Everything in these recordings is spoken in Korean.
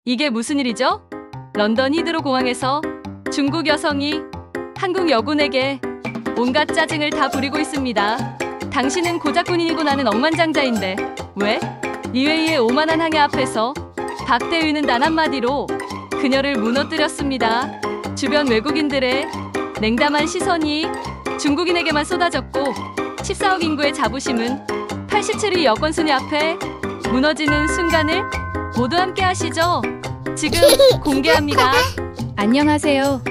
이게 무슨 일이죠? 런던 히드로 공항에서 중국 여성이 한국 여군에게 온갖 짜증을 다 부리고 있습니다. 당신은 고작 군인이고 나는 억만장자인데 왜? 리웨이의 오만한 항해 앞에서 박대위는 단 한마디로 그녀를 무너뜨렸습니다. 주변 외국인들의 냉담한 시선이 중국인에게만 쏟아졌고 14억 인구의 자부심은 87위 여권순위 앞에 무너지는 순간을 모두 함께 하시죠. 지금 공개합니다. 안녕하세요.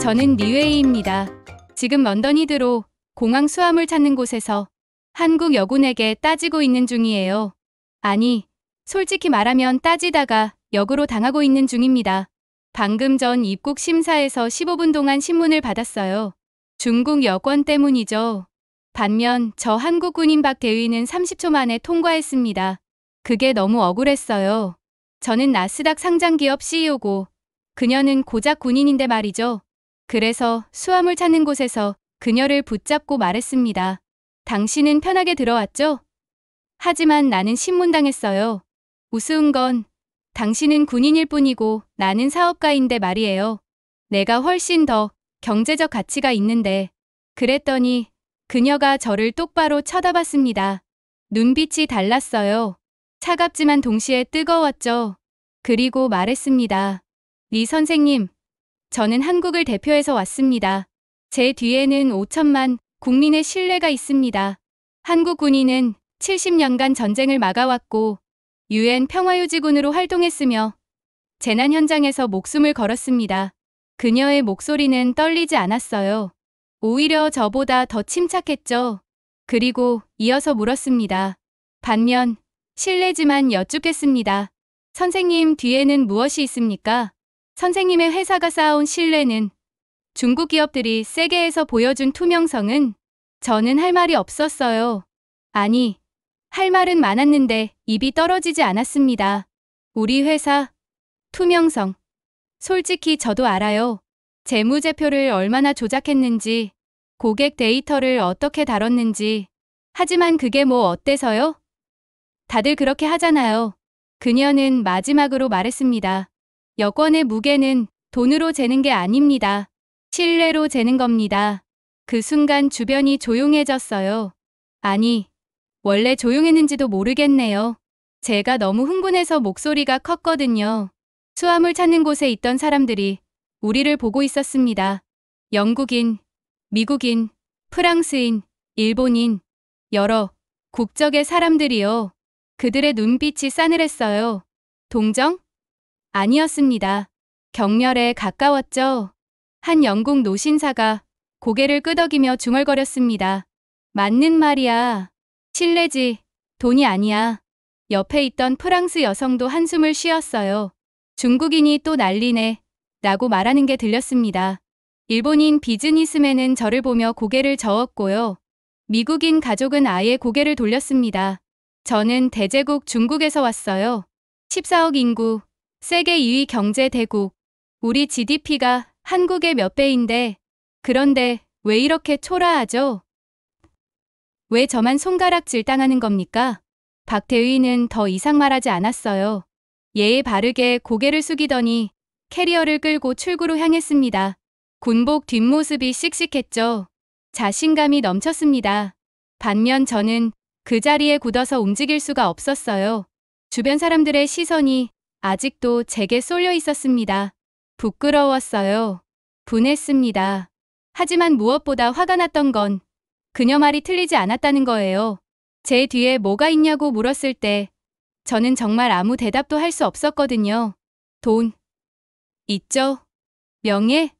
저는 리웨이입니다. 지금 런던 히드로 공항 수화물 찾는 곳에서 한국 여군에게 따지고 있는 중이에요. 아니, 솔직히 말하면 따지다가 역으로 당하고 있는 중입니다. 방금 전 입국 심사에서 15분 동안 신문을 받았어요. 중국 여권 때문이죠. 반면 저 한국 군인 박대위는 30초 만에 통과했습니다. 그게 너무 억울했어요. 저는 나스닥 상장 기업 CEO고 그녀는 고작 군인인데 말이죠. 그래서 수화물 찾는 곳에서 그녀를 붙잡고 말했습니다. 당신은 편하게 들어왔죠? 하지만 나는 신문당했어요. 우스운 건 당신은 군인일 뿐이고 나는 사업가인데 말이에요. 내가 훨씬 더 경제적 가치가 있는데. 그랬더니 그녀가 저를 똑바로 쳐다봤습니다. 눈빛이 달랐어요. 차갑지만 동시에 뜨거웠죠. 그리고 말했습니다. 리 선생님, 저는 한국을 대표해서 왔습니다. 제 뒤에는 5천만 국민의 신뢰가 있습니다. 한국 군인은 70년간 전쟁을 막아왔고 UN 평화유지군으로 활동했으며 재난 현장에서 목숨을 걸었습니다. 그녀의 목소리는 떨리지 않았어요. 오히려 저보다 더 침착했죠. 그리고 이어서 물었습니다. 반면 실례지만 여쭙겠습니다. 선생님 뒤에는 무엇이 있습니까? 선생님의 회사가 쌓아온 신뢰는, 중국 기업들이 세계에서 보여준 투명성은. 저는 할 말이 없었어요. 아니, 할 말은 많았는데 입이 떨어지지 않았습니다. 우리 회사, 투명성. 솔직히 저도 알아요. 재무제표를 얼마나 조작했는지, 고객 데이터를 어떻게 다뤘는지. 하지만 그게 뭐 어때서요? 다들 그렇게 하잖아요. 그녀는 마지막으로 말했습니다. 여권의 무게는 돈으로 재는 게 아닙니다. 신뢰로 재는 겁니다. 그 순간 주변이 조용해졌어요. 아니, 원래 조용했는지도 모르겠네요. 제가 너무 흥분해서 목소리가 컸거든요. 수화물 찾는 곳에 있던 사람들이 우리를 보고 있었습니다. 영국인, 미국인, 프랑스인, 일본인, 여러 국적의 사람들이요. 그들의 눈빛이 싸늘했어요. 동정? 아니었습니다. 경멸에 가까웠죠. 한 영국 노신사가 고개를 끄덕이며 중얼거렸습니다. 맞는 말이야. 신뢰지, 돈이 아니야. 옆에 있던 프랑스 여성도 한숨을 쉬었어요. 중국인이 또 난리네 라고 말하는 게 들렸습니다. 일본인 비즈니스맨은 저를 보며 고개를 저었고요. 미국인 가족은 아예 고개를 돌렸습니다. 저는 대제국 중국에서 왔어요. 14억 인구, 세계 2위 경제 대국. 우리 GDP가 한국의 몇 배인데, 그런데 왜 이렇게 초라하죠? 왜 저만 손가락질 당하는 겁니까? 박 대위는 더 이상 말하지 않았어요. 예의 바르게 고개를 숙이더니 캐리어를 끌고 출구로 향했습니다. 군복 뒷모습이 씩씩했죠. 자신감이 넘쳤습니다. 반면 저는 그 자리에 굳어서 움직일 수가 없었어요. 주변 사람들의 시선이 아직도 제게 쏠려 있었습니다. 부끄러웠어요. 분했습니다. 하지만 무엇보다 화가 났던 건 그녀 말이 틀리지 않았다는 거예요. 제 뒤에 뭐가 있냐고 물었을 때 저는 정말 아무 대답도 할 수 없었거든요. 돈. 있죠. 명예.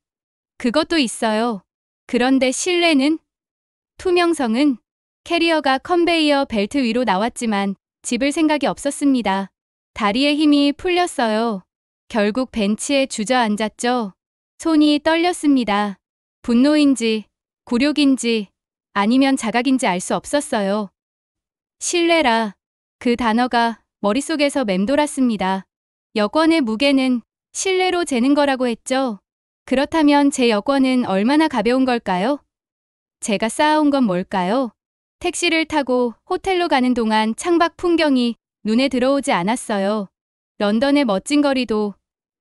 그것도 있어요. 그런데 신뢰는? 투명성은? 캐리어가 컨베이어 벨트 위로 나왔지만 집을 생각이 없었습니다. 다리에 힘이 풀렸어요. 결국 벤치에 주저앉았죠. 손이 떨렸습니다. 분노인지, 굴욕인지, 아니면 자각인지 알 수 없었어요. 신뢰라. 그 단어가 머릿속에서 맴돌았습니다. 여권의 무게는 신뢰로 재는 거라고 했죠. 그렇다면 제 여권은 얼마나 가벼운 걸까요? 제가 쌓아온 건 뭘까요? 택시를 타고 호텔로 가는 동안 창밖 풍경이 눈에 들어오지 않았어요. 런던의 멋진 거리도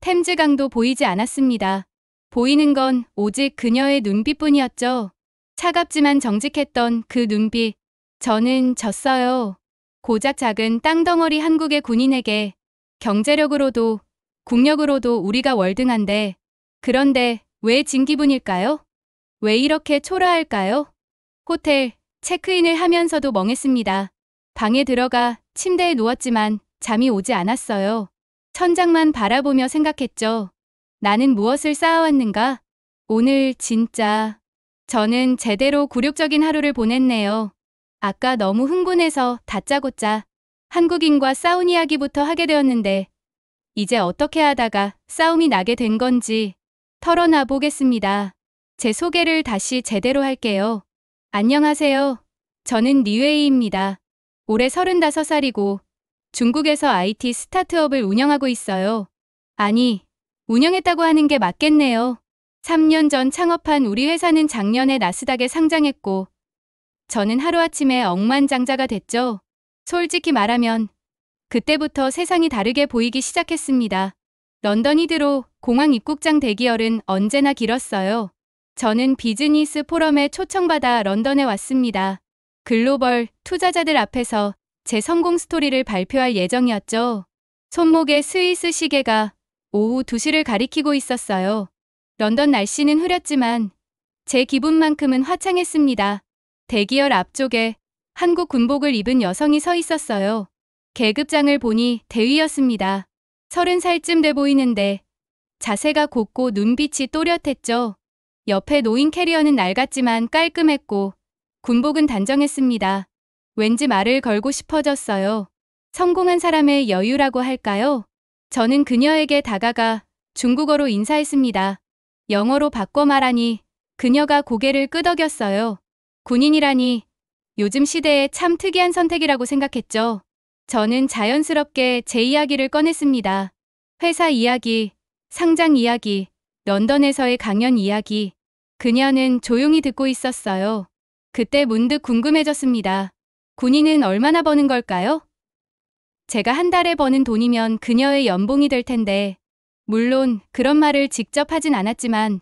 템즈강도 보이지 않았습니다. 보이는 건 오직 그녀의 눈빛뿐이었죠. 차갑지만 정직했던 그 눈빛. 저는 졌어요. 고작 작은 땅덩어리 한국의 군인에게 경제력으로도 국력으로도 우리가 월등한데 그런데 왜 진 기분일까요? 왜 이렇게 초라할까요? 호텔 체크인을 하면서도 멍했습니다. 방에 들어가 침대에 누웠지만 잠이 오지 않았어요. 천장만 바라보며 생각했죠. 나는 무엇을 쌓아왔는가? 오늘 진짜 저는 제대로 굴욕적인 하루를 보냈네요. 아까 너무 흥분해서 다짜고짜 한국인과 싸운 이야기부터 하게 되었는데 이제 어떻게 하다가 싸움이 나게 된 건지 털어놔 보겠습니다. 제 소개를 다시 제대로 할게요. 안녕하세요. 저는 리웨이입니다. 올해 35살이고 중국에서 IT 스타트업을 운영하고 있어요. 아니, 운영했다고 하는 게 맞겠네요. 3년 전 창업한 우리 회사는 작년에 나스닥에 상장했고 저는 하루아침에 억만장자가 됐죠. 솔직히 말하면 그때부터 세상이 다르게 보이기 시작했습니다. 런던 히드로 공항 입국장 대기열은 언제나 길었어요. 저는 비즈니스 포럼에 초청받아 런던에 왔습니다. 글로벌 투자자들 앞에서 제 성공 스토리를 발표할 예정이었죠. 손목에 스위스 시계가 오후 2시를 가리키고 있었어요. 런던 날씨는 흐렸지만 제 기분만큼은 화창했습니다. 대기열 앞쪽에 한국 군복을 입은 여성이 서 있었어요. 계급장을 보니 대위였습니다. 30살쯤 돼 보이는데 자세가 곱고 눈빛이 또렷했죠. 옆에 놓인 캐리어는 낡았지만 깔끔했고 군복은 단정했습니다. 왠지 말을 걸고 싶어졌어요. 성공한 사람의 여유라고 할까요? 저는 그녀에게 다가가 중국어로 인사했습니다. 영어로 바꿔 말하니 그녀가 고개를 끄덕였어요. 군인이라니 요즘 시대에 참 특이한 선택이라고 생각했죠. 저는 자연스럽게 제 이야기를 꺼냈습니다. 회사 이야기, 상장 이야기, 런던에서의 강연 이야기. 그녀는 조용히 듣고 있었어요. 그때 문득 궁금해졌습니다. 군인은 얼마나 버는 걸까요? 제가 한 달에 버는 돈이면 그녀의 연봉이 될 텐데, 물론 그런 말을 직접 하진 않았지만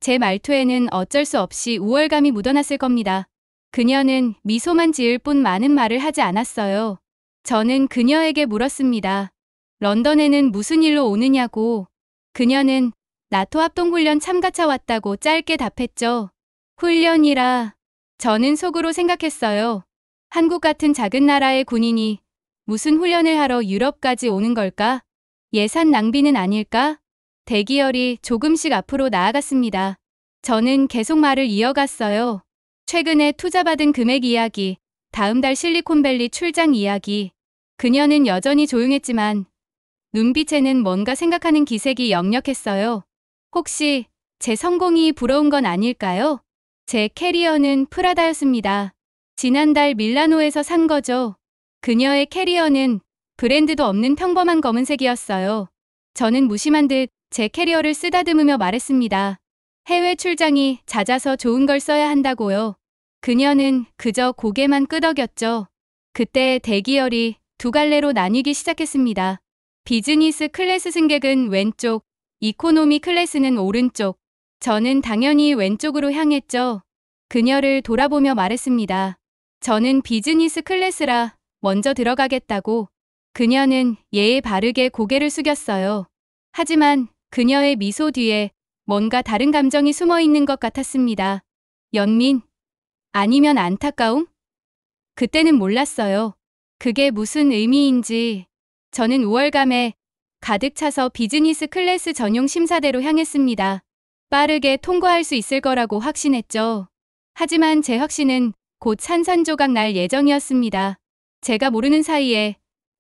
제 말투에는 어쩔 수 없이 우월감이 묻어났을 겁니다. 그녀는 미소만 지을 뿐 많은 말을 하지 않았어요. 저는 그녀에게 물었습니다. 런던에는 무슨 일로 오느냐고. 그녀는 나토 합동훈련 참가차 왔다고 짧게 답했죠. 훈련이라. 저는 속으로 생각했어요. 한국 같은 작은 나라의 군인이 무슨 훈련을 하러 유럽까지 오는 걸까? 예산 낭비는 아닐까? 대기열이 조금씩 앞으로 나아갔습니다. 저는 계속 말을 이어갔어요. 최근에 투자받은 금액 이야기, 다음 달 실리콘밸리 출장 이야기. 그녀는 여전히 조용했지만 눈빛에는 뭔가 생각하는 기색이 역력했어요. 혹시 제 성공이 부러운 건 아닐까요? 제 캐리어는 프라다였습니다. 지난달 밀라노에서 산 거죠. 그녀의 캐리어는 브랜드도 없는 평범한 검은색이었어요. 저는 무심한 듯 제 캐리어를 쓰다듬으며 말했습니다. 해외 출장이 잦아서 좋은 걸 써야 한다고요. 그녀는 그저 고개만 끄덕였죠. 그때 대기열이 두 갈래로 나뉘기 시작했습니다. 비즈니스 클래스 승객은 왼쪽, 이코노미 클래스는 오른쪽. 저는 당연히 왼쪽으로 향했죠. 그녀를 돌아보며 말했습니다. 저는 비즈니스 클래스라 먼저 들어가겠다고. 그녀는 예의 바르게 고개를 숙였어요. 하지만 그녀의 미소 뒤에 뭔가 다른 감정이 숨어 있는 것 같았습니다. 연민? 아니면 안타까움? 그때는 몰랐어요. 그게 무슨 의미인지. 저는 우월감에 가득 차서 비즈니스 클래스 전용 심사대로 향했습니다. 빠르게 통과할 수 있을 거라고 확신했죠. 하지만 제 확신은 곧 산산조각 날 예정이었습니다. 제가 모르는 사이에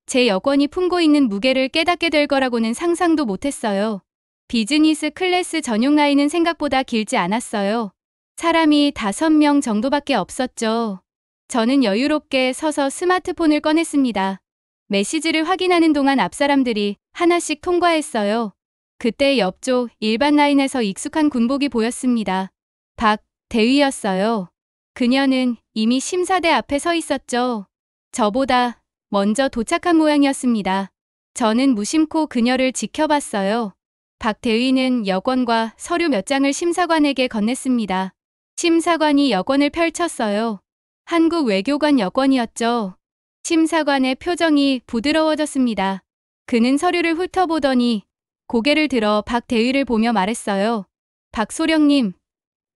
제 여권이 품고 있는 무게를 깨닫게 될 거라고는 상상도 못했어요. 비즈니스 클래스 전용 라인은 생각보다 길지 않았어요. 사람이 5명 정도밖에 없었죠. 저는 여유롭게 서서 스마트폰을 꺼냈습니다. 메시지를 확인하는 동안 앞 사람들이 하나씩 통과했어요. 그때 옆쪽 일반 라인에서 익숙한 군복이 보였습니다. 박 대위였어요. 그녀는 이미 심사대 앞에 서 있었죠. 저보다 먼저 도착한 모양이었습니다. 저는 무심코 그녀를 지켜봤어요. 박 대위는 여권과 서류 몇 장을 심사관에게 건넸습니다. 심사관이 여권을 펼쳤어요. 한국 외교관 여권이었죠. 심사관의 표정이 부드러워졌습니다. 그는 서류를 훑어보더니 고개를 들어 박 대위를 보며 말했어요. 박소령님,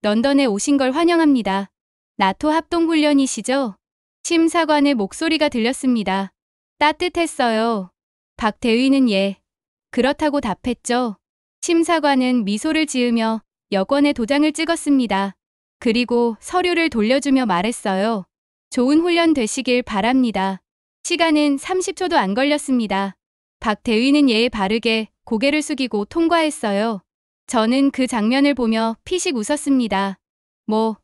런던에 오신 걸 환영합니다. 나토 합동훈련이시죠? 심사관의 목소리가 들렸습니다. 따뜻했어요. 박 대위는 예, 그렇다고 답했죠. 심사관은 미소를 지으며 여권에 도장을 찍었습니다. 그리고 서류를 돌려주며 말했어요. 좋은 훈련 되시길 바랍니다. 시간은 30초도 안 걸렸습니다. 박 대위는 예에 바르게 고개를 숙이고 통과했어요. 저는 그 장면을 보며 피식 웃었습니다. 뭐,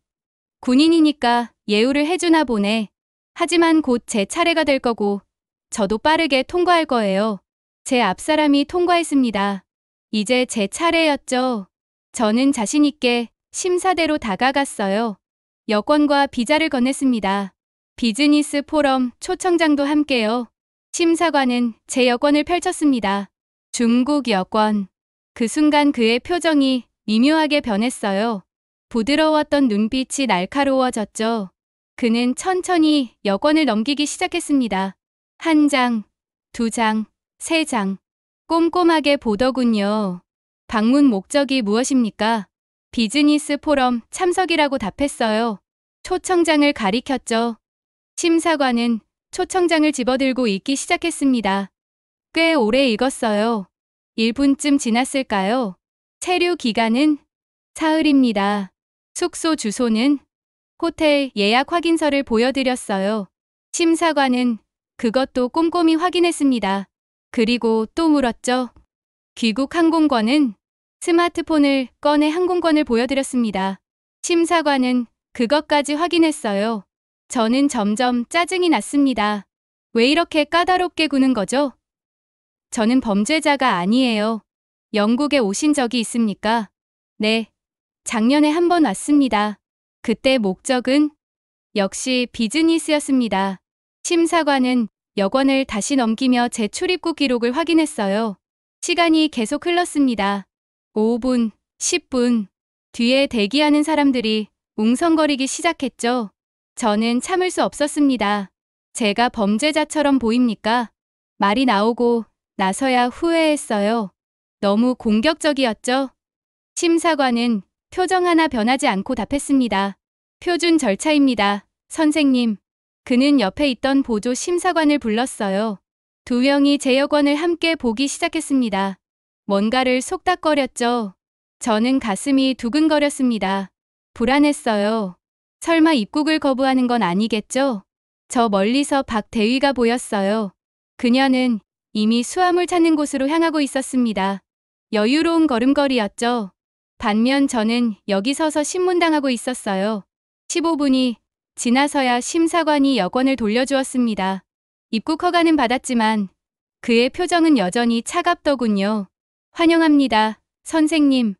군인이니까 예우를 해주나 보네. 하지만 곧 제 차례가 될 거고 저도 빠르게 통과할 거예요. 제 앞사람이 통과했습니다. 이제 제 차례였죠. 저는 자신 있게 심사대로 다가갔어요. 여권과 비자를 건넸습니다. 비즈니스 포럼 초청장도 함께요. 심사관은 제 여권을 펼쳤습니다. 중국 여권. 그 순간 그의 표정이 미묘하게 변했어요. 부드러웠던 눈빛이 날카로워졌죠. 그는 천천히 여권을 넘기기 시작했습니다. 한 장, 두 장, 세 장. 꼼꼼하게 보더군요. 방문 목적이 무엇입니까? 비즈니스 포럼 참석이라고 답했어요. 초청장을 가리켰죠. 심사관은 초청장을 집어들고 읽기 시작했습니다. 꽤 오래 읽었어요. 1분쯤 지났을까요? 체류 기간은 사흘입니다. 숙소 주소는 호텔 예약 확인서를 보여드렸어요. 심사관은 그것도 꼼꼼히 확인했습니다. 그리고 또 물었죠. 귀국 항공권은? 스마트폰을 꺼내 항공권을 보여드렸습니다. 심사관은 그것까지 확인했어요. 저는 점점 짜증이 났습니다. 왜 이렇게 까다롭게 구는 거죠? 저는 범죄자가 아니에요. 영국에 오신 적이 있습니까? 네. 작년에 한 번 왔습니다. 그때 목적은? 역시 비즈니스였습니다. 심사관은 여권을 다시 넘기며 제 출입국 기록을 확인했어요. 시간이 계속 흘렀습니다. 5분, 10분. 뒤에 대기하는 사람들이 웅성거리기 시작했죠. 저는 참을 수 없었습니다. 제가 범죄자처럼 보입니까? 말이 나오고 나서야 후회했어요. 너무 공격적이었죠? 심사관은 표정 하나 변하지 않고 답했습니다. 표준 절차입니다, 선생님. 그는 옆에 있던 보조 심사관을 불렀어요. 두 명이 제 여권을 함께 보기 시작했습니다. 뭔가를 속닥거렸죠. 저는 가슴이 두근거렸습니다. 불안했어요. 설마 입국을 거부하는 건 아니겠죠? 저 멀리서 박 대위가 보였어요. 그녀는 이미 수화물 찾는 곳으로 향하고 있었습니다. 여유로운 걸음걸이였죠. 반면 저는 여기 서서 신문당하고 있었어요. 15분이 지나서야 심사관이 여권을 돌려주었습니다. 입국 허가는 받았지만 그의 표정은 여전히 차갑더군요. 환영합니다, 선생님.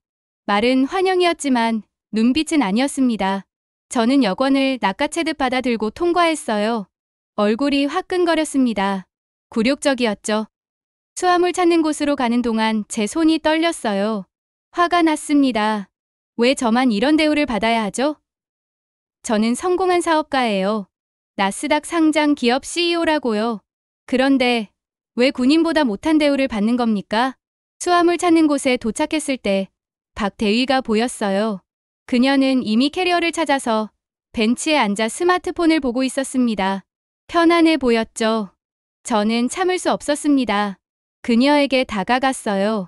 말은 환영이었지만 눈빛은 아니었습니다. 저는 여권을 낚아채듯 받아들고 통과했어요. 얼굴이 화끈거렸습니다. 굴욕적이었죠. 수화물 찾는 곳으로 가는 동안 제 손이 떨렸어요. 화가 났습니다. 왜 저만 이런 대우를 받아야 하죠? 저는 성공한 사업가예요. 나스닥 상장 기업 CEO라고요. 그런데 왜 군인보다 못한 대우를 받는 겁니까? 수화물 찾는 곳에 도착했을 때 박 대위가 보였어요. 그녀는 이미 캐리어를 찾아서 벤치에 앉아 스마트폰을 보고 있었습니다. 편안해 보였죠. 저는 참을 수 없었습니다. 그녀에게 다가갔어요.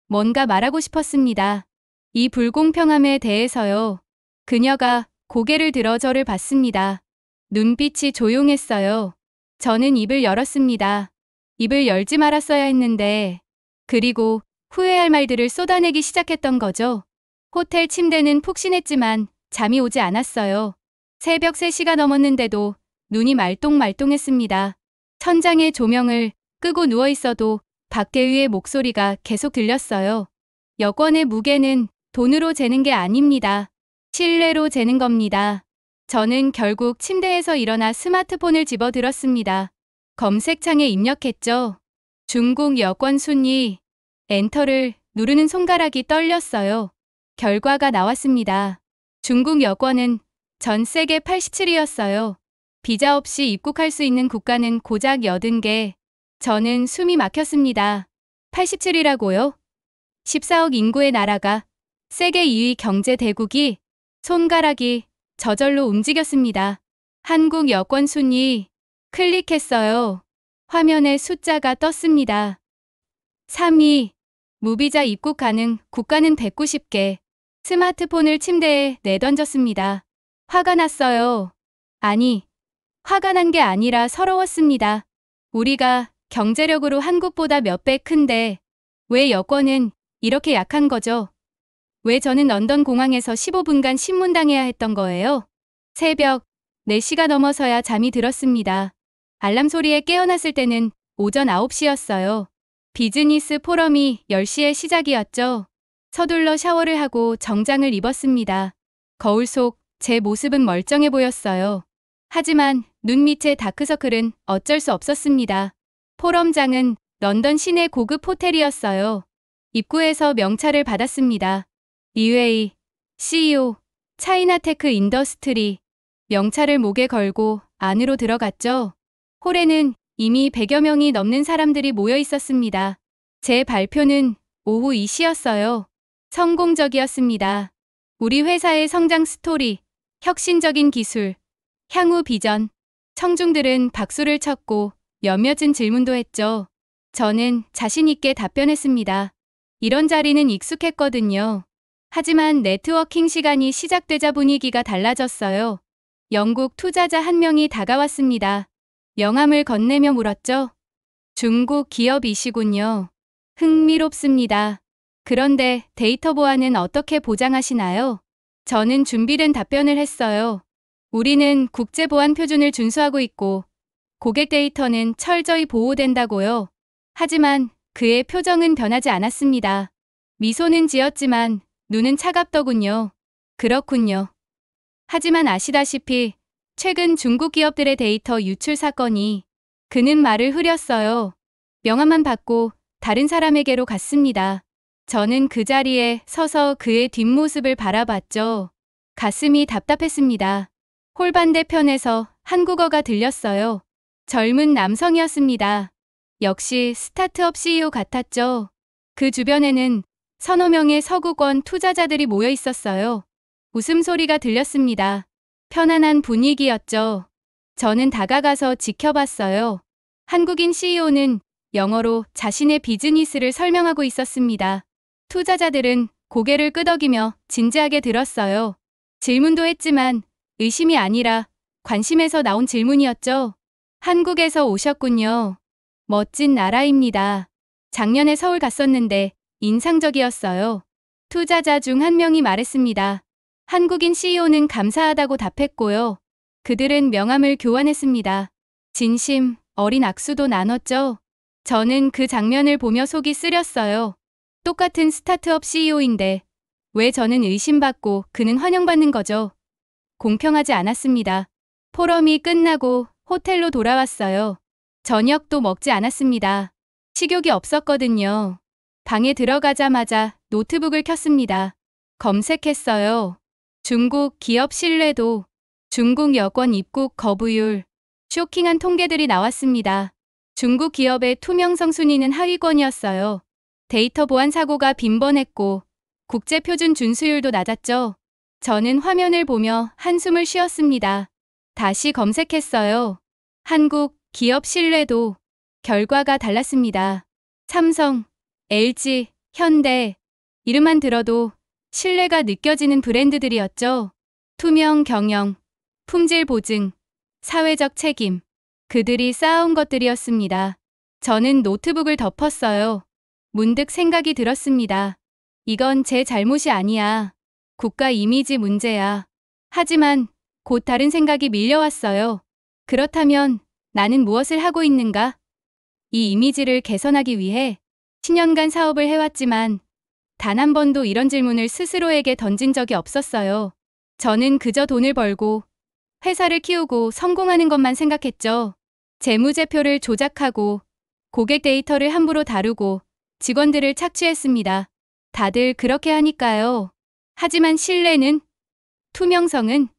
뭔가 말하고 싶었습니다. 이 불공평함에 대해서요. 그녀가 고개를 들어 저를 봤습니다. 눈빛이 조용했어요. 저는 입을 열었습니다. 입을 열지 말았어야 했는데. 그리고 후회할 말들을 쏟아내기 시작했던 거죠. 호텔 침대는 푹신했지만 잠이 오지 않았어요. 새벽 3시가 넘었는데도 눈이 말똥말똥했습니다. 천장의 조명을 끄고 누워 있어도 박 대위의 목소리가 계속 들렸어요. 여권의 무게는 돈으로 재는 게 아닙니다. 신뢰로 재는 겁니다. 저는 결국 침대에서 일어나 스마트폰을 집어들었습니다. 검색창에 입력했죠. 중국 여권 순위. 엔터를 누르는 손가락이 떨렸어요. 결과가 나왔습니다. 중국 여권은 전 세계 87위였어요. 비자 없이 입국할 수 있는 국가는 고작 80개. 저는 숨이 막혔습니다. 87위라고요? 14억 인구의 나라가 세계 2위 경제 대국이 손가락이 저절로 움직였습니다. 한국 여권 순위 클릭했어요. 화면에 숫자가 떴습니다. 3위 무비자 입국 가능 국가는 190개. 스마트폰을 침대에 내던졌습니다. 화가 났어요. 아니, 화가 난 게 아니라 서러웠습니다. 우리가 경제력으로 한국보다 몇 배 큰데 왜 여권은 이렇게 약한 거죠? 왜 저는 런던 공항에서 15분간 신문당해야 했던 거예요? 새벽 4시가 넘어서야 잠이 들었습니다. 알람 소리에 깨어났을 때는 오전 9시였어요. 비즈니스 포럼이 10시에 시작이었죠. 서둘러 샤워를 하고 정장을 입었습니다. 거울 속 제 모습은 멀쩡해 보였어요. 하지만 눈 밑의 다크서클은 어쩔 수 없었습니다. 포럼장은 런던 시내 고급 호텔이었어요. 입구에서 명찰을 받았습니다. 리웨이, CEO, 차이나테크 인더스트리. 명찰을 목에 걸고 안으로 들어갔죠. 홀에는 이미 100여 명이 넘는 사람들이 모여 있었습니다. 제 발표는 오후 2시였어요. 성공적이었습니다. 우리 회사의 성장 스토리, 혁신적인 기술, 향후 비전. 청중들은 박수를 쳤고 몇몇은 질문도 했죠. 저는 자신 있게 답변했습니다. 이런 자리는 익숙했거든요. 하지만 네트워킹 시간이 시작되자 분위기가 달라졌어요. 영국 투자자 한 명이 다가왔습니다. 명함을 건네며 물었죠. 중국 기업이시군요. 흥미롭습니다. 그런데 데이터 보안은 어떻게 보장하시나요? 저는 준비된 답변을 했어요. 우리는 국제보안 표준을 준수하고 있고 고객 데이터는 철저히 보호된다고요. 하지만 그의 표정은 변하지 않았습니다. 미소는 지었지만 눈은 차갑더군요. 그렇군요. 하지만 아시다시피 최근 중국 기업들의 데이터 유출 사건이. 그는 말을 흐렸어요. 명함만 받고 다른 사람에게로 갔습니다. 저는 그 자리에 서서 그의 뒷모습을 바라봤죠. 가슴이 답답했습니다. 홀 반대편에서 한국어가 들렸어요. 젊은 남성이었습니다. 역시 스타트업 CEO 같았죠. 그 주변에는 서너 명의 서구권 투자자들이 모여 있었어요. 웃음소리가 들렸습니다. 편안한 분위기였죠. 저는 다가가서 지켜봤어요. 한국인 CEO는 영어로 자신의 비즈니스를 설명하고 있었습니다. 투자자들은 고개를 끄덕이며 진지하게 들었어요. 질문도 했지만 의심이 아니라 관심에서 나온 질문이었죠. 한국에서 오셨군요. 멋진 나라입니다. 작년에 서울 갔었는데 인상적이었어요. 투자자 중 한 명이 말했습니다. 한국인 CEO는 감사하다고 답했고요. 그들은 명함을 교환했습니다. 진심, 어린 악수도 나눴죠. 저는 그 장면을 보며 속이 쓰렸어요. 똑같은 스타트업 CEO인데 왜 저는 의심받고 그는 환영받는 거죠? 공평하지 않았습니다. 포럼이 끝나고 호텔로 돌아왔어요. 저녁도 먹지 않았습니다. 식욕이 없었거든요. 방에 들어가자마자 노트북을 켰습니다. 검색했어요. 중국 기업 신뢰도, 중국 여권 입국 거부율. 쇼킹한 통계들이 나왔습니다. 중국 기업의 투명성 순위는 하위권이었어요. 데이터 보안 사고가 빈번했고 국제 표준 준수율도 낮았죠. 저는 화면을 보며 한숨을 쉬었습니다. 다시 검색했어요. 한국 기업 신뢰도. 결과가 달랐습니다. 삼성, LG, 현대. 이름만 들어도 신뢰가 느껴지는 브랜드들이었죠. 투명 경영, 품질 보증, 사회적 책임. 그들이 쌓아온 것들이었습니다. 저는 노트북을 덮었어요. 문득 생각이 들었습니다. 이건 제 잘못이 아니야. 국가 이미지 문제야. 하지만 곧 다른 생각이 밀려왔어요. 그렇다면 나는 무엇을 하고 있는가? 이 이미지를 개선하기 위해 10년간 사업을 해왔지만 단 한 번도 이런 질문을 스스로에게 던진 적이 없었어요. 저는 그저 돈을 벌고 회사를 키우고 성공하는 것만 생각했죠. 재무제표를 조작하고 고객 데이터를 함부로 다루고 직원들을 착취했습니다. 다들 그렇게 하니까요. 하지만 신뢰는, 투명성은,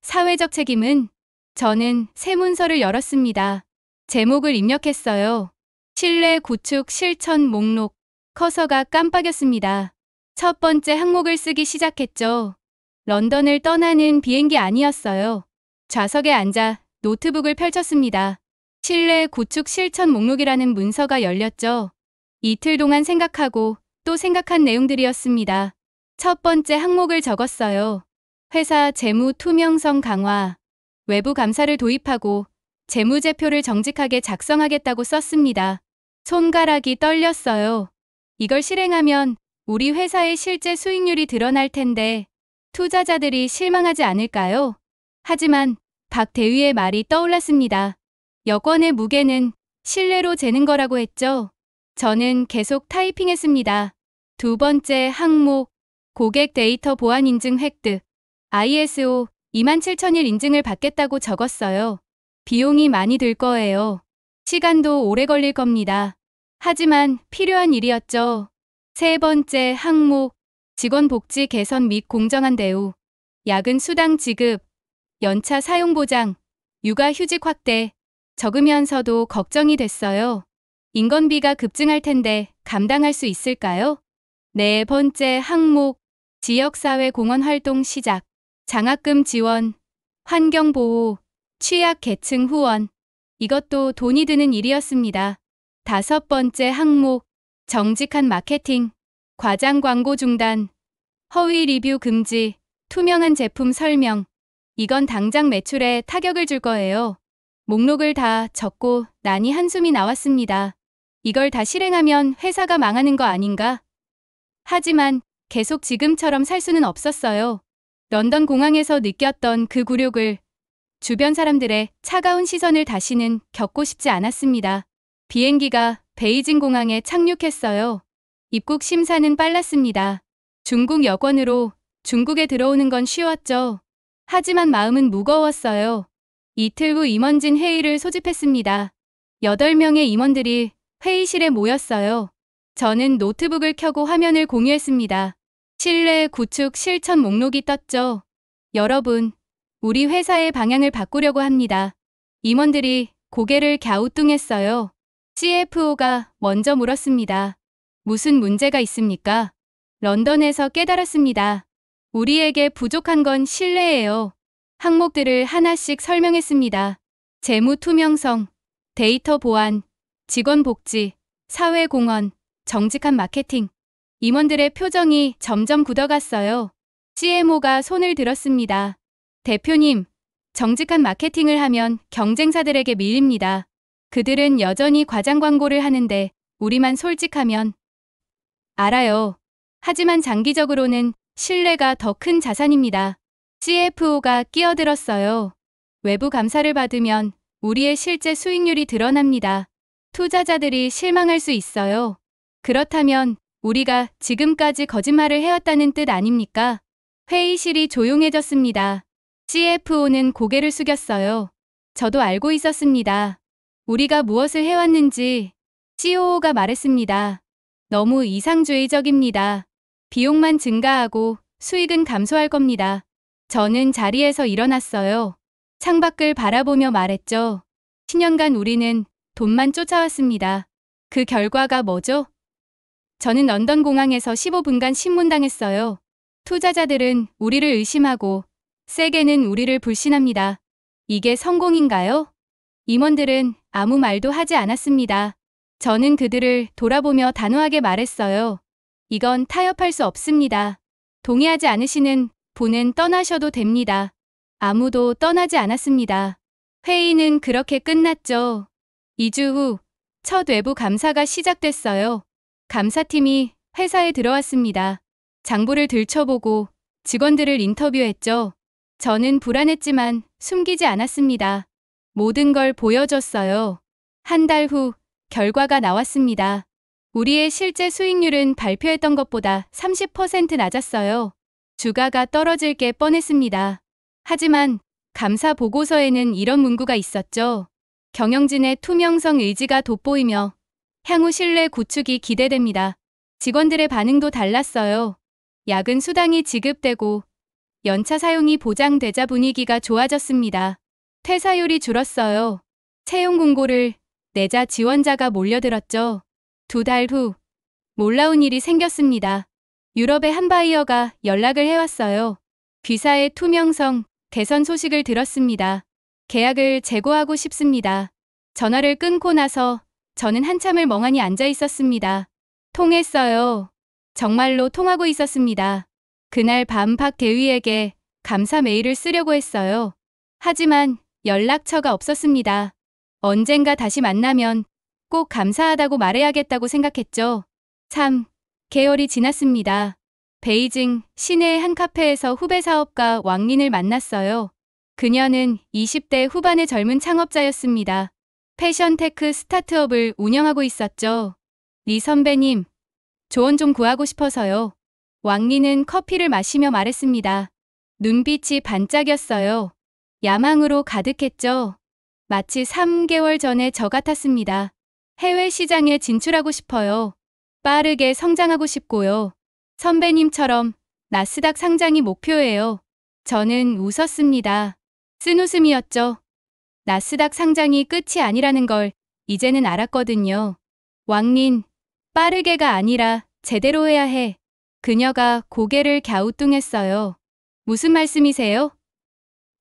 사회적 책임은, 저는 새 문서를 열었습니다. 제목을 입력했어요. 신뢰 구축 실천 목록. 커서가 깜빡였습니다. 첫 번째 항목을 쓰기 시작했죠. 런던을 떠나는 비행기 아니었어요. 좌석에 앉아 노트북을 펼쳤습니다. 신뢰 구축 실천 목록이라는 문서가 열렸죠. 이틀 동안 생각하고 또 생각한 내용들이었습니다. 첫 번째 항목을 적었어요. 회사 재무 투명성 강화. 외부 감사를 도입하고 재무제표를 정직하게 작성하겠다고 썼습니다. 손가락이 떨렸어요. 이걸 실행하면 우리 회사의 실제 수익률이 드러날 텐데 투자자들이 실망하지 않을까요? 하지만 박 대위의 말이 떠올랐습니다. 여권의 무게는 신뢰로 재는 거라고 했죠. 저는 계속 타이핑했습니다. 두 번째 항목, 고객 데이터 보안 인증 획득. ISO 27001 인증을 받겠다고 적었어요. 비용이 많이 들 거예요. 시간도 오래 걸릴 겁니다. 하지만 필요한 일이었죠. 세 번째 항목, 직원 복지 개선 및 공정한 대우. 야근 수당 지급, 연차 사용 보장, 육아 휴직 확대. 적으면서도 걱정이 됐어요. 인건비가 급증할 텐데 감당할 수 있을까요? 네 번째 항목, 지역사회 공헌 활동 시작. 장학금 지원, 환경보호, 취약계층 후원. 이것도 돈이 드는 일이었습니다. 다섯 번째 항목, 정직한 마케팅, 과장 광고 중단, 허위 리뷰 금지, 투명한 제품 설명. 이건 당장 매출에 타격을 줄 거예요. 목록을 다 적고 나니 한숨이 나왔습니다. 이걸 다 실행하면 회사가 망하는 거 아닌가? 하지만 계속 지금처럼 살 수는 없었어요. 런던 공항에서 느꼈던 그 굴욕을, 주변 사람들의 차가운 시선을 다시는 겪고 싶지 않았습니다. 비행기가 베이징 공항에 착륙했어요. 입국 심사는 빨랐습니다. 중국 여권으로 중국에 들어오는 건 쉬웠죠. 하지만 마음은 무거웠어요. 이틀 후 임원진 회의를 소집했습니다. 8명의 임원들이 회의실에 모였어요. 저는 노트북을 켜고 화면을 공유했습니다. 신뢰 구축 실천 목록이 떴죠. 여러분, 우리 회사의 방향을 바꾸려고 합니다. 임원들이 고개를 갸우뚱했어요. CFO가 먼저 물었습니다. 무슨 문제가 있습니까? 런던에서 깨달았습니다. 우리에게 부족한 건 신뢰예요. 항목들을 하나씩 설명했습니다. 재무 투명성, 데이터 보안, 직원 복지, 사회 공헌, 정직한 마케팅. 임원들의 표정이 점점 굳어갔어요. CMO가 손을 들었습니다. 대표님, 정직한 마케팅을 하면 경쟁사들에게 밀립니다. 그들은 여전히 과장 광고를 하는데 우리만 솔직하면. 알아요. 하지만 장기적으로는 신뢰가 더 큰 자산입니다. CFO가 끼어들었어요. 외부 감사를 받으면 우리의 실제 수익률이 드러납니다. 투자자들이 실망할 수 있어요. 그렇다면 우리가 지금까지 거짓말을 해왔다는 뜻 아닙니까? 회의실이 조용해졌습니다. CFO는 고개를 숙였어요. 저도 알고 있었습니다. 우리가 무엇을 해왔는지. COO가 말했습니다. 너무 이상주의적입니다. 비용만 증가하고 수익은 감소할 겁니다. 저는 자리에서 일어났어요. 창밖을 바라보며 말했죠. 10년간 우리는 돈만 쫓아왔습니다. 그 결과가 뭐죠? 저는 런던 공항에서 15분간 신문당했어요. 투자자들은 우리를 의심하고 세계는 우리를 불신합니다. 이게 성공인가요? 임원들은 아무 말도 하지 않았습니다. 저는 그들을 돌아보며 단호하게 말했어요. 이건 타협할 수 없습니다. 동의하지 않으시는 분은 떠나셔도 됩니다. 아무도 떠나지 않았습니다. 회의는 그렇게 끝났죠. 2주 후 첫 외부 감사가 시작됐어요. 감사팀이 회사에 들어왔습니다. 장부를 들춰보고 직원들을 인터뷰했죠. 저는 불안했지만 숨기지 않았습니다. 모든 걸 보여줬어요. 한 달 후 결과가 나왔습니다. 우리의 실제 수익률은 발표했던 것보다 30% 낮았어요. 주가가 떨어질 게 뻔했습니다. 하지만 감사 보고서에는 이런 문구가 있었죠. 경영진의 투명성 의지가 돋보이며 향후 신뢰 구축이 기대됩니다. 직원들의 반응도 달랐어요. 야근 수당이 지급되고 연차 사용이 보장되자 분위기가 좋아졌습니다. 퇴사율이 줄었어요. 채용 공고를 내자 지원자가 몰려들었죠. 2달 후 놀라운 일이 생겼습니다. 유럽의 한 바이어가 연락을 해왔어요. 귀사의 투명성 개선 소식을 들었습니다. 계약을 재고하고 싶습니다. 전화를 끊고 나서 저는 한참을 멍하니 앉아 있었습니다. 통했어요. 정말로 통하고 있었습니다. 그날 밤 박 대위에게 감사 메일을 쓰려고 했어요. 하지만 연락처가 없었습니다. 언젠가 다시 만나면 꼭 감사하다고 말해야겠다고 생각했죠. 3개월이 지났습니다. 베이징 시내의 한 카페에서 후배 사업가 왕린을 만났어요. 그녀는 20대 후반의 젊은 창업자였습니다. 패션 테크 스타트업을 운영하고 있었죠. 리 선배님, 조언 좀 구하고 싶어서요. 왕린은 커피를 마시며 말했습니다. 눈빛이 반짝였어요. 야망으로 가득했죠. 마치 3개월 전에 저 같았습니다. 해외 시장에 진출하고 싶어요. 빠르게 성장하고 싶고요. 선배님처럼 나스닥 상장이 목표예요. 저는 웃었습니다. 쓴웃음이었죠. 나스닥 상장이 끝이 아니라는 걸 이제는 알았거든요. 왕린, 빠르게가 아니라 제대로 해야 해. 그녀가 고개를 갸우뚱했어요. 무슨 말씀이세요?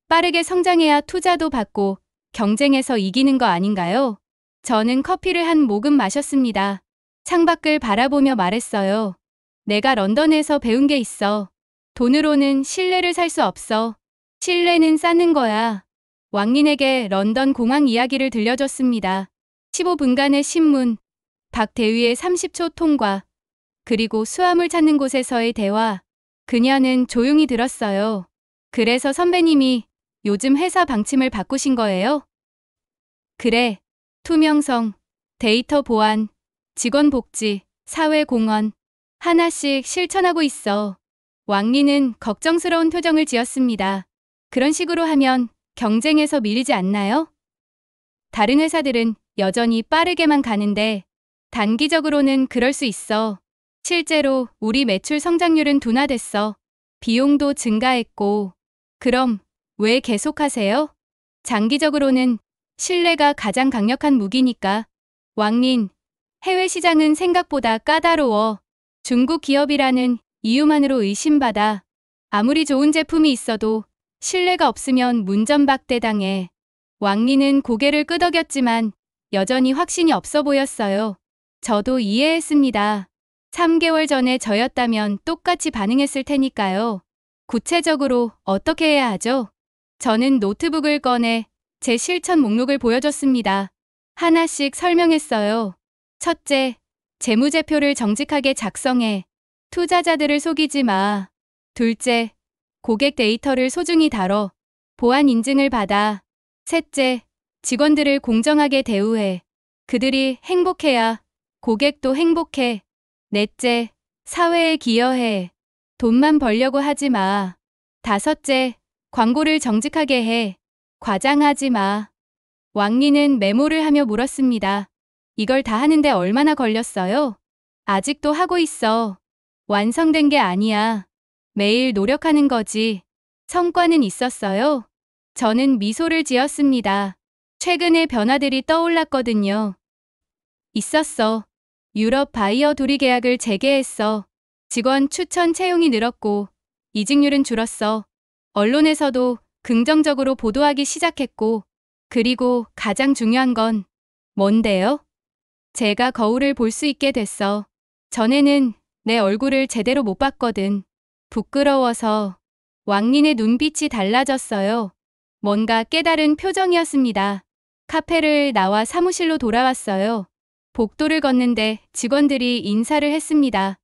빠르게 성장해야 투자도 받고 경쟁에서 이기는 거 아닌가요? 저는 커피를 한 모금 마셨습니다. 창밖을 바라보며 말했어요. 내가 런던에서 배운 게 있어. 돈으로는 신뢰를 살 수 없어. 신뢰는 쌓는 거야. 왕린에게 런던 공항 이야기를 들려줬습니다. 15분간의 신문, 박 대위의 30초 통과, 그리고 수화물 찾는 곳에서의 대화. 그녀는 조용히 들었어요. 그래서 선배님이 요즘 회사 방침을 바꾸신 거예요? 그래. 투명성, 데이터 보안, 직원 복지, 사회 공헌. 하나씩 실천하고 있어. 왕린은 걱정스러운 표정을 지었습니다. 그런 식으로 하면 경쟁에서 밀리지 않나요? 다른 회사들은 여전히 빠르게만 가는데 단기적으로는 그럴 수 있어. 실제로 우리 매출 성장률은 둔화됐어. 비용도 증가했고. 그럼 왜 계속하세요? 장기적으로는 신뢰가 가장 강력한 무기니까. 왕린, 해외 시장은 생각보다 까다로워. 중국 기업이라는 이유만으로 의심받아. 아무리 좋은 제품이 있어도 신뢰가 없으면 문전박대당해. 왕린은 고개를 끄덕였지만 여전히 확신이 없어 보였어요. 저도 이해했습니다. 3개월 전에 저였다면 똑같이 반응했을 테니까요. 구체적으로 어떻게 해야 하죠? 저는 노트북을 꺼내 제 실천 목록을 보여줬습니다. 하나씩 설명했어요. 첫째, 재무제표를 정직하게 작성해. 투자자들을 속이지 마. 둘째, 고객 데이터를 소중히 다뤄. 보안 인증을 받아. 셋째, 직원들을 공정하게 대우해. 그들이 행복해야 고객도 행복해. 넷째, 사회에 기여해. 돈만 벌려고 하지 마. 다섯째, 광고를 정직하게 해. 과장하지 마. 왕린은 메모를 하며 물었습니다. 이걸 다 하는데 얼마나 걸렸어요? 아직도 하고 있어. 완성된 게 아니야. 매일 노력하는 거지. 성과는 있었어요? 저는 미소를 지었습니다. 최근의 변화들이 떠올랐거든요. 있었어. 유럽 바이어 둘이 계약을 재개했어. 직원 추천 채용이 늘었고 이직률은 줄었어. 언론에서도 긍정적으로 보도하기 시작했고, 그리고 가장 중요한 건 뭔데요? 제가 거울을 볼 수 있게 됐어. 전에는 내 얼굴을 제대로 못 봤거든. 부끄러워서. 왕린의 눈빛이 달라졌어요. 뭔가 깨달은 표정이었습니다. 카페를 나와 사무실로 돌아왔어요. 복도를 걷는데 직원들이 인사를 했습니다.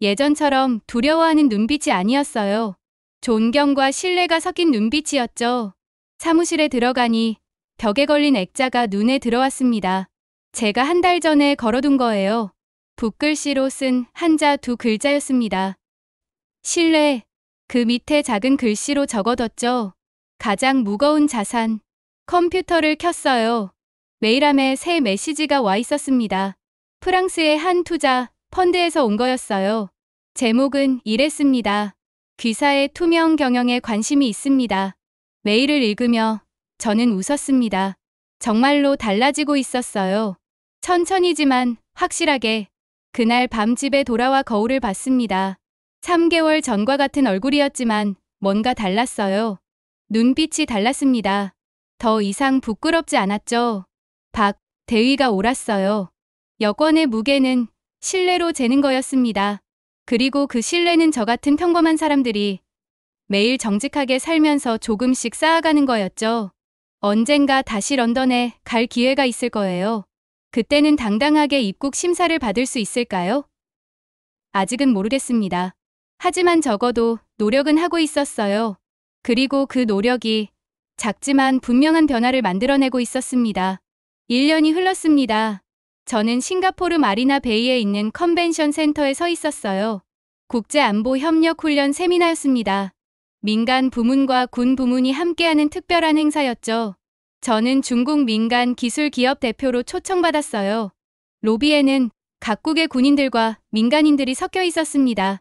예전처럼 두려워하는 눈빛이 아니었어요. 존경과 신뢰가 섞인 눈빛이었죠. 사무실에 들어가니 벽에 걸린 액자가 눈에 들어왔습니다. 제가 한 달 전에 걸어둔 거예요. 붓글씨로 쓴 한자 두 글자였습니다. 신뢰. 그 밑에 작은 글씨로 적어뒀죠. 가장 무거운 자산. 컴퓨터를 켰어요. 메일함에 새 메시지가 와 있었습니다. 프랑스의 한 투자 펀드에서 온 거였어요. 제목은 이랬습니다. 귀사의 투명 경영에 관심이 있습니다. 메일을 읽으며 저는 웃었습니다. 정말로 달라지고 있었어요. 천천히지만 확실하게. 그날 밤 집에 돌아와 거울을 봤습니다. 3개월 전과 같은 얼굴이었지만 뭔가 달랐어요. 눈빛이 달랐습니다. 더 이상 부끄럽지 않았죠. 박 대위가 옳았어요. 여권의 무게는 신뢰로 재는 거였습니다. 그리고 그 신뢰는 저 같은 평범한 사람들이 매일 정직하게 살면서 조금씩 쌓아가는 거였죠. 언젠가 다시 런던에 갈 기회가 있을 거예요. 그때는 당당하게 입국 심사를 받을 수 있을까요? 아직은 모르겠습니다. 하지만 적어도 노력은 하고 있었어요. 그리고 그 노력이 작지만 분명한 변화를 만들어내고 있었습니다. 1년이 흘렀습니다. 저는 싱가포르 마리나 베이에 있는 컨벤션 센터에 서 있었어요. 국제안보협력훈련 세미나였습니다. 민간 부문과 군 부문이 함께하는 특별한 행사였죠. 저는 중국 민간 기술 기업 대표로 초청받았어요. 로비에는 각국의 군인들과 민간인들이 섞여 있었습니다.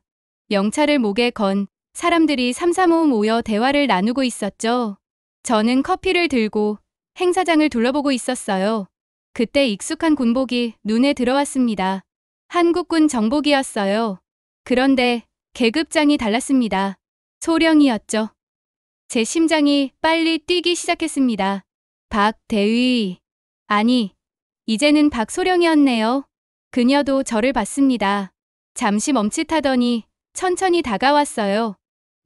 명찰을 목에 건 사람들이 삼삼오오 모여 대화를 나누고 있었죠. 저는 커피를 들고 행사장을 둘러보고 있었어요. 그때 익숙한 군복이 눈에 들어왔습니다. 한국군 정복이었어요. 그런데 계급장이 달랐습니다. 소령이었죠. 제 심장이 빨리 뛰기 시작했습니다. 박 대위. 아니, 이제는 박소령이었네요. 그녀도 저를 봤습니다. 잠시 멈칫하더니 천천히 다가왔어요.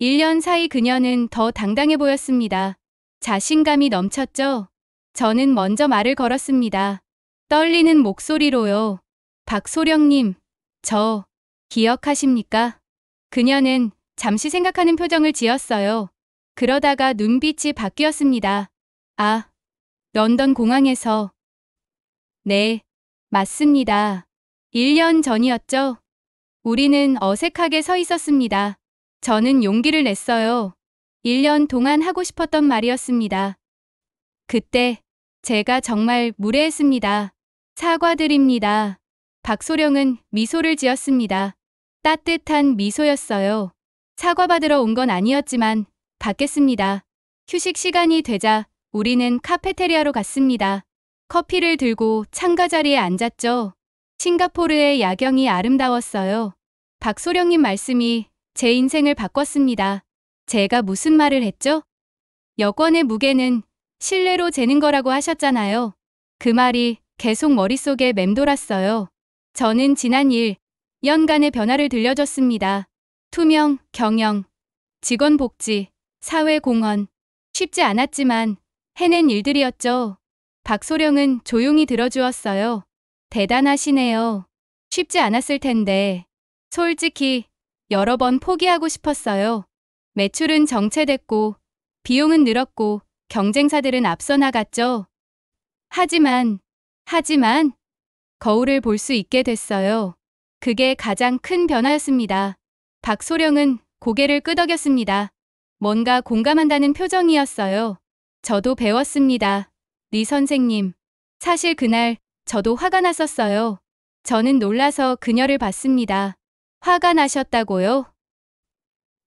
1년 사이 그녀는 더 당당해 보였습니다. 자신감이 넘쳤죠. 저는 먼저 말을 걸었습니다. 떨리는 목소리로요. 박소령님, 저 기억하십니까? 그녀는 잠시 생각하는 표정을 지었어요. 그러다가 눈빛이 바뀌었습니다. 아, 런던 공항에서. 네, 맞습니다. 1년 전이었죠. 우리는 어색하게 서 있었습니다. 저는 용기를 냈어요. 1년 동안 하고 싶었던 말이었습니다. 그때 제가 정말 무례했습니다. 사과드립니다. 박소령은 미소를 지었습니다. 따뜻한 미소였어요. 사과받으러 온 건 아니었지만 받겠습니다. 휴식 시간이 되자 우리는 카페테리아로 갔습니다. 커피를 들고 창가 자리에 앉았죠. 싱가포르의 야경이 아름다웠어요. 박소령님 말씀이 제 인생을 바꿨습니다. 제가 무슨 말을 했죠? 여권의 무게는 신뢰로 재는 거라고 하셨잖아요. 그 말이 계속 머릿속에 맴돌았어요. 저는 지난 1년간의 변화를 들려줬습니다. 투명, 경영, 직원 복지, 사회 공헌. 쉽지 않았지만 해낸 일들이었죠. 박소령은 조용히 들어주었어요. 대단하시네요. 쉽지 않았을 텐데. 솔직히 여러 번 포기하고 싶었어요. 매출은 정체됐고 비용은 늘었고 경쟁사들은 앞서 나갔죠. 하지만 거울을 볼 수 있게 됐어요. 그게 가장 큰 변화였습니다. 박소령은 고개를 끄덕였습니다. 뭔가 공감한다는 표정이었어요. 저도 배웠습니다. 리 선생님. 사실 그날 저도 화가 났었어요. 저는 놀라서 그녀를 봤습니다. 화가 나셨다고요?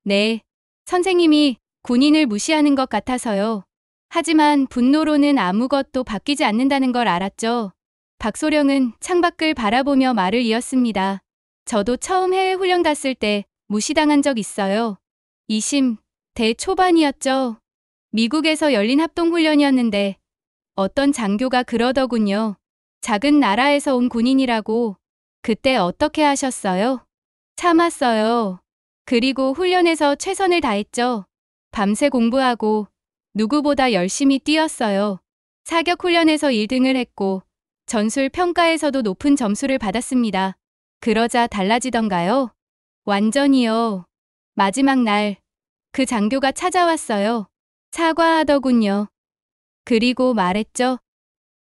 네. 선생님이 군인을 무시하는 것 같아서요. 하지만 분노로는 아무것도 바뀌지 않는다는 걸 알았죠. 박소령은 창밖을 바라보며 말을 이었습니다. 저도 처음 해외 훈련 갔을 때 무시당한 적 있어요. 20대 초반이었죠. 미국에서 열린 합동훈련이었는데 어떤 장교가 그러더군요. 작은 나라에서 온 군인이라고. 그때 어떻게 하셨어요? 참았어요. 그리고 훈련에서 최선을 다했죠. 밤새 공부하고 누구보다 열심히 뛰었어요. 사격 훈련에서 1등을 했고 전술 평가에서도 높은 점수를 받았습니다. 그러자 달라지던가요? 완전히요. 마지막 날 그 장교가 찾아왔어요. 사과하더군요. 그리고 말했죠.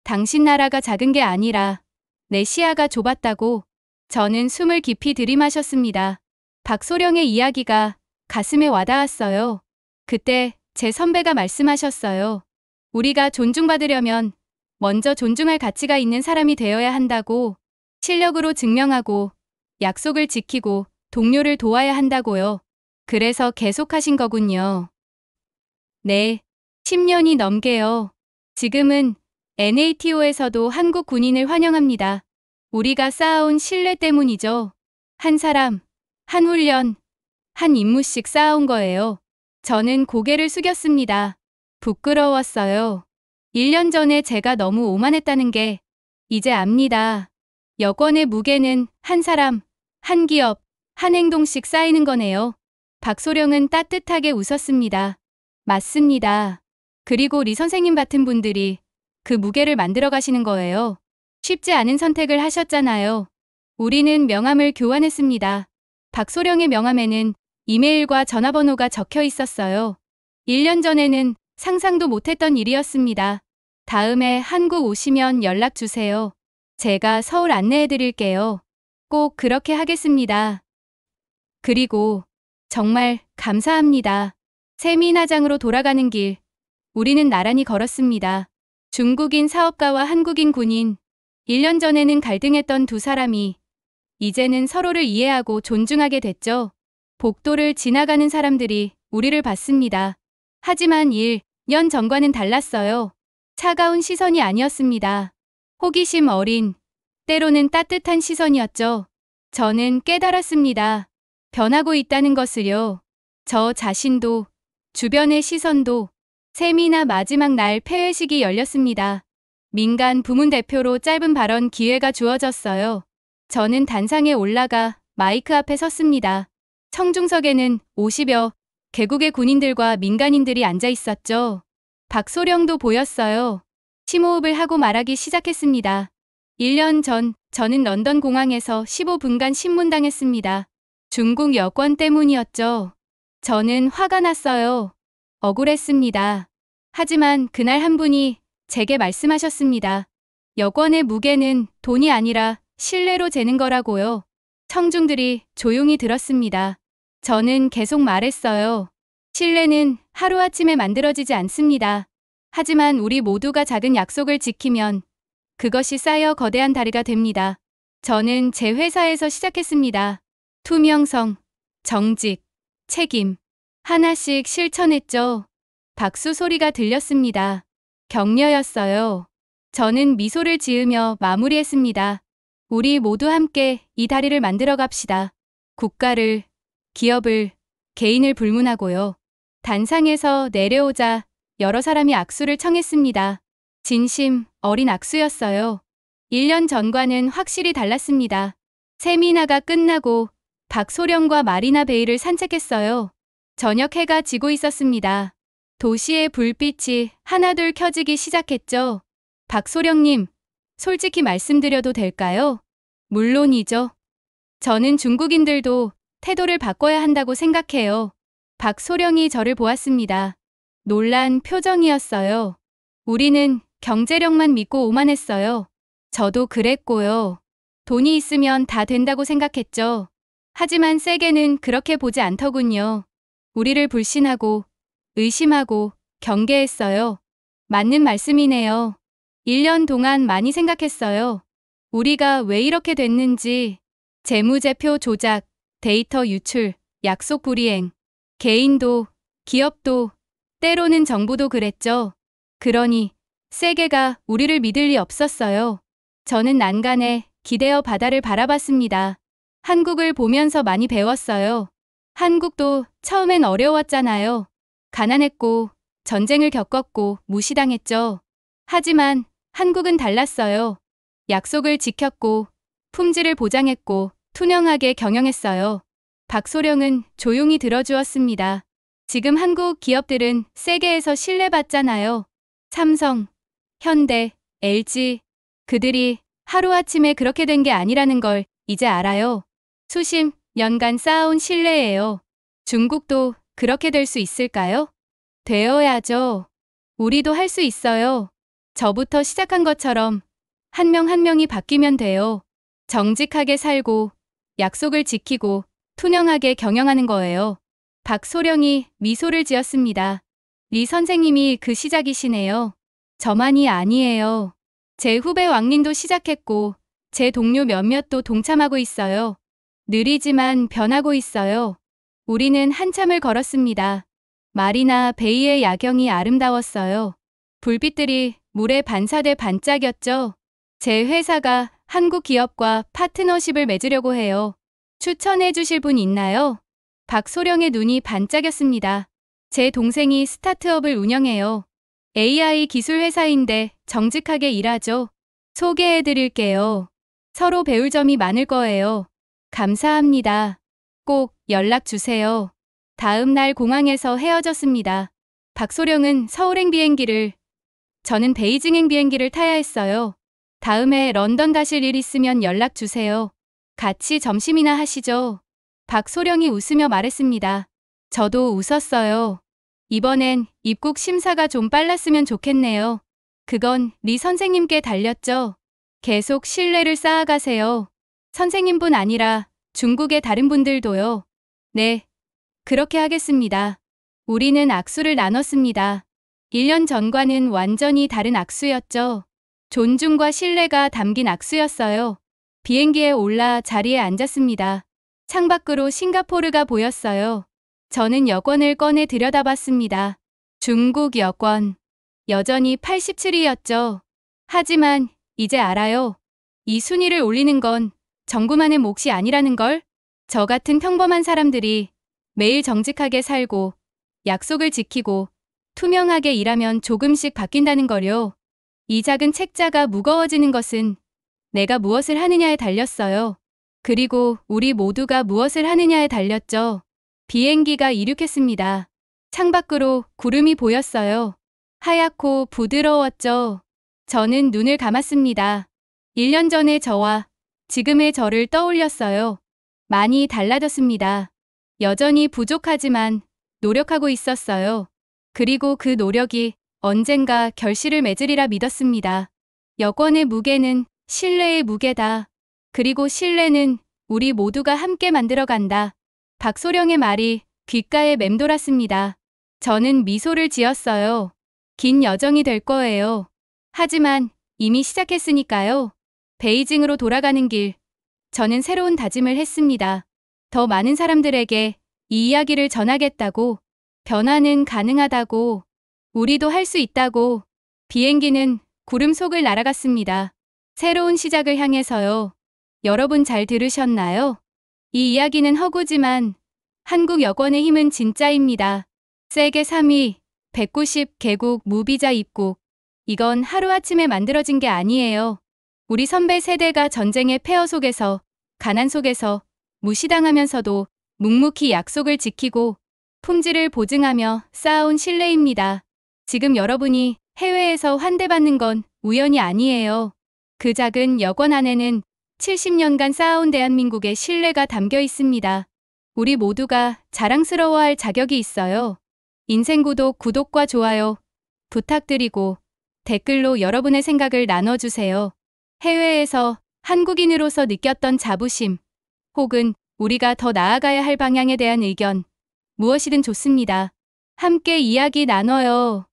당신 나라가 작은 게 아니라 내 시야가 좁았다고. 저는 숨을 깊이 들이마셨습니다. 박소령의 이야기가 가슴에 와닿았어요. 그때 제 선배가 말씀하셨어요. 우리가 존중받으려면 먼저 존중할 가치가 있는 사람이 되어야 한다고. 실력으로 증명하고 약속을 지키고 동료를 도와야 한다고요. 그래서 계속하신 거군요. 네, 10년이 넘게요. 지금은 NATO에서도 한국 군인을 환영합니다. 우리가 쌓아온 신뢰 때문이죠. 한 사람, 한 훈련, 한 임무씩 쌓아온 거예요. 저는 고개를 숙였습니다. 부끄러웠어요. 1년 전에 제가 너무 오만했다는 게 이제 압니다. 여권의 무게는 한 사람, 한 기업, 한 행동씩 쌓이는 거네요. 박소령은 따뜻하게 웃었습니다. 맞습니다. 그리고 리 선생님 같은 분들이 그 무게를 만들어 가시는 거예요. 쉽지 않은 선택을 하셨잖아요. 우리는 명함을 교환했습니다. 박소령의 명함에는 이메일과 전화번호가 적혀 있었어요. 1년 전에는 상상도 못했던 일이었습니다. 다음에 한국 오시면 연락 주세요. 제가 서울 안내해 드릴게요. 꼭 그렇게 하겠습니다. 그리고 정말 감사합니다. 세미나장으로 돌아가는 길, 우리는 나란히 걸었습니다. 중국인 사업가와 한국인 군인, 1년 전에는 갈등했던 두 사람이 이제는 서로를 이해하고 존중하게 됐죠. 복도를 지나가는 사람들이 우리를 봤습니다. 하지만 1년 전과는 달랐어요. 차가운 시선이 아니었습니다. 호기심 어린, 때로는 따뜻한 시선이었죠. 저는 깨달았습니다. 변하고 있다는 것을요. 저 자신도, 주변의 시선도. 세미나 마지막 날 폐회식이 열렸습니다. 민간 부문 대표로 짧은 발언 기회가 주어졌어요. 저는 단상에 올라가 마이크 앞에 섰습니다. 청중석에는 50여 개국의 군인들과 민간인들이 앉아 있었죠. 박소령도 보였어요. 심호흡을 하고 말하기 시작했습니다. 1년 전 저는 런던 공항에서 15분간 신문당했습니다. 중국 여권 때문이었죠. 저는 화가 났어요. 억울했습니다. 하지만 그날 한 분이 제게 말씀하셨습니다. 여권의 무게는 돈이 아니라 신뢰로 재는 거라고요. 청중들이 조용히 들었습니다. 저는 계속 말했어요. 신뢰는 하루아침에 만들어지지 않습니다. 하지만 우리 모두가 작은 약속을 지키면 그것이 쌓여 거대한 다리가 됩니다. 저는 제 회사에서 시작했습니다. 투명성, 정직, 책임. 하나씩 실천했죠. 박수 소리가 들렸습니다. 격려였어요. 저는 미소를 지으며 마무리했습니다. 우리 모두 함께 이 다리를 만들어 갑시다. 국가를, 기업을, 개인을 불문하고요. 단상에서 내려오자 여러 사람이 악수를 청했습니다. 진심 어린 악수였어요. 1년 전과는 확실히 달랐습니다. 세미나가 끝나고 박소령과 마리나 베이를 산책했어요. 저녁 해가 지고 있었습니다. 도시의 불빛이 하나둘 켜지기 시작했죠. 박소령님, 솔직히 말씀드려도 될까요? 물론이죠. 저는 중국인들도 태도를 바꿔야 한다고 생각해요. 박소령이 저를 보았습니다. 놀란 표정이었어요. 우리는 경제력만 믿고 오만했어요. 저도 그랬고요. 돈이 있으면 다 된다고 생각했죠. 하지만 세계는 그렇게 보지 않더군요. 우리를 불신하고 의심하고 경계했어요. 맞는 말씀이네요. 1년 동안 많이 생각했어요. 우리가 왜 이렇게 됐는지. 재무제표 조작, 데이터 유출, 약속 불이행. 개인도, 기업도, 때로는 정부도 그랬죠. 그러니 세계가 우리를 믿을 리 없었어요. 저는 난간에 기대어 바다를 바라봤습니다. 한국을 보면서 많이 배웠어요. 한국도 처음엔 어려웠잖아요. 가난했고 전쟁을 겪었고 무시당했죠. 하지만 한국은 달랐어요. 약속을 지켰고 품질을 보장했고 투명하게 경영했어요. 박소령은 조용히 들어주었습니다. 지금 한국 기업들은 세계에서 신뢰받잖아요. 삼성, 현대, LG. 그들이 하루아침에 그렇게 된 게 아니라는 걸 이제 알아요. 수십 년간 쌓아온 신뢰예요. 중국도 그렇게 될 수 있을까요? 되어야죠. 우리도 할 수 있어요. 저부터 시작한 것처럼 한 명 한 명이 바뀌면 돼요. 정직하게 살고 약속을 지키고 투명하게 경영하는 거예요. 박소령이 미소를 지었습니다. 리 선생님이 그 시작이시네요. 저만이 아니에요. 제 후배 왕린도 시작했고 제 동료 몇몇도 동참하고 있어요. 느리지만 변하고 있어요. 우리는 한참을 걸었습니다. 마리나 베이의 야경이 아름다웠어요. 불빛들이 물에 반사돼 반짝였죠. 제 회사가 한국 기업과 파트너십을 맺으려고 해요. 추천해 주실 분 있나요? 박소령의 눈이 반짝였습니다. 제 동생이 스타트업을 운영해요. AI 기술 회사인데 정직하게 일하죠. 소개해 드릴게요. 서로 배울 점이 많을 거예요. 감사합니다. 꼭 연락 주세요. 다음 날 공항에서 헤어졌습니다. 박소령은 서울행 비행기를, 저는 베이징행 비행기를 타야 했어요. 다음에 런던 가실 일 있으면 연락 주세요. 같이 점심이나 하시죠. 박소령이 웃으며 말했습니다. 저도 웃었어요. 이번엔 입국 심사가 좀 빨랐으면 좋겠네요. 그건 리 선생님께 달렸죠. 계속 신뢰를 쌓아가세요. 선생님뿐 아니라 중국의 다른 분들도요. 네, 그렇게 하겠습니다. 우리는 악수를 나눴습니다. 1년 전과는 완전히 다른 악수였죠. 존중과 신뢰가 담긴 악수였어요. 비행기에 올라 자리에 앉았습니다. 창밖으로 싱가포르가 보였어요. 저는 여권을 꺼내 들여다봤습니다. 중국 여권. 여전히 87위였죠. 하지만 이제 알아요. 이 순위를 올리는 건 정부만의 몫이 아니라는 걸. 저 같은 평범한 사람들이 매일 정직하게 살고 약속을 지키고 투명하게 일하면 조금씩 바뀐다는 거요. 이 작은 책자가 무거워지는 것은 내가 무엇을 하느냐에 달렸어요. 그리고 우리 모두가 무엇을 하느냐에 달렸죠. 비행기가 이륙했습니다. 창밖으로 구름이 보였어요. 하얗고 부드러웠죠. 저는 눈을 감았습니다. 1년 전의 저와 지금의 저를 떠올렸어요. 많이 달라졌습니다. 여전히 부족하지만 노력하고 있었어요. 그리고 그 노력이 언젠가 결실을 맺으리라 믿었습니다. 여권의 무게는 신뢰의 무게다. 그리고 신뢰는 우리 모두가 함께 만들어간다. 박소령의 말이 귓가에 맴돌았습니다. 저는 미소를 지었어요. 긴 여정이 될 거예요. 하지만 이미 시작했으니까요. 베이징으로 돌아가는 길, 저는 새로운 다짐을 했습니다. 더 많은 사람들에게 이 이야기를 전하겠다고, 변화는 가능하다고, 우리도 할 수 있다고. 비행기는 구름 속을 날아갔습니다. 새로운 시작을 향해서요. 여러분 잘 들으셨나요? 이 이야기는 허구지만 한국 여권의 힘은 진짜입니다. 세계 3위, 190개국 무비자 입국. 이건 하루아침에 만들어진 게 아니에요. 우리 선배 세대가 전쟁의 폐허 속에서, 가난 속에서 무시당하면서도 묵묵히 약속을 지키고 품질을 보증하며 쌓아온 신뢰입니다. 지금 여러분이 해외에서 환대받는 건 우연이 아니에요. 그 작은 여권 안에는 70년간 쌓아온 대한민국의 신뢰가 담겨 있습니다. 우리 모두가 자랑스러워할 자격이 있어요. 인생구독 구독과 좋아요 부탁드리고 댓글로 여러분의 생각을 나눠주세요. 해외에서 한국인으로서 느꼈던 자부심, 혹은 우리가 더 나아가야 할 방향에 대한 의견, 무엇이든 좋습니다. 함께 이야기 나눠요.